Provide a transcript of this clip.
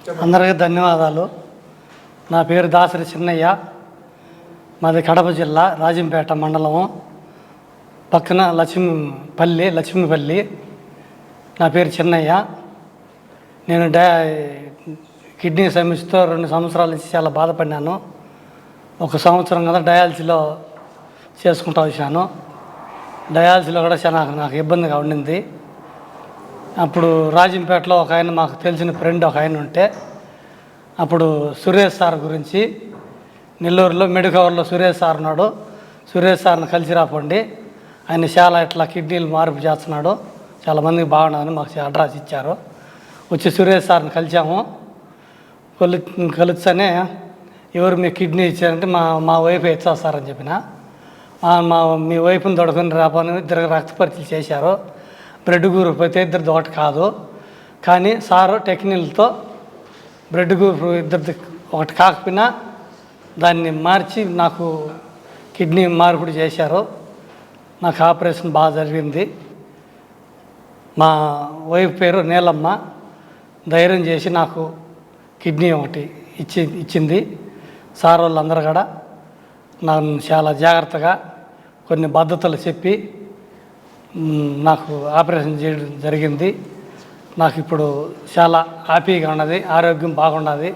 అందరికీ ధన్యవాదాలు. నా పేరు దాసరి చిన్నయ్య. మాది కడప జిల్లా రాజంపేట మండలము, పక్కన లక్ష్మీపల్లి. నా పేరు చిన్నయ్య. నేను కిడ్నీ సమస్యతో 2 సంవత్సరాల నుంచి చాలా బాధపడినాను. 1 సంవత్సరం కదా డయాలసిస్లో చేసుకుంటూ వచ్చాను. డయాలసిస్లో కూడా చాలా నాకు ఇబ్బందిగా ఉండింది. అప్పుడు రాజంపేటలో ఒక ఆయన, మాకు తెలిసిన ఫ్రెండ్ ఒక ఆయన ఉంటే, అప్పుడు సురేష్ సార్ గురించి, నెల్లూరులో మెడికవర్లో సురేష్ సార్ ఉన్నాడు, సురేష్ సార్ని కలిసి రాపండి, ఆయన చాలా ఇట్లా కిడ్నీలు మార్పు చేస్తున్నాడు, చాలామందికి బాగుండదని మాకు అడ్రస్ ఇచ్చారు. వచ్చి సురేష్ సార్ని కలిసాము. కలుస్తేనే ఎవరు మీ కిడ్నీ ఇచ్చారంటే మా వైఫ్ ఇచ్చేస్తారని చెప్పిన. మీ వైఫ్ని దొడుకొని రాపని 2 రక్త పరీక్షలు చేశారు. బ్లడ్ గ్రూప్ అయితే 2 ఒకటి కాదు, కానీ సారు టెక్నికల్తో బ్లడ్ గ్రూప్ 2 ఒకటి కాకపోయినా దాన్ని మార్చి నాకు కిడ్నీ మార్పిడి చేశారు. నాకు ఆపరేషన్ బాగా జరిగింది. మా వైఫ్ పేరు నీలమ్మ. ధైర్యం చేసి నాకు కిడ్నీ ఒకటి ఇచ్చింది. సార్ వాళ్ళందరూ కూడా నన్ను చాలా జాగ్రత్తగా కొన్ని పద్ధతులు చెప్పి నాకు ఆపరేషన్ చేయడం జరిగింది. నాకు ఇప్పుడు చాలా హ్యాపీగా ఉన్నది, ఆరోగ్యం బాగున్నది.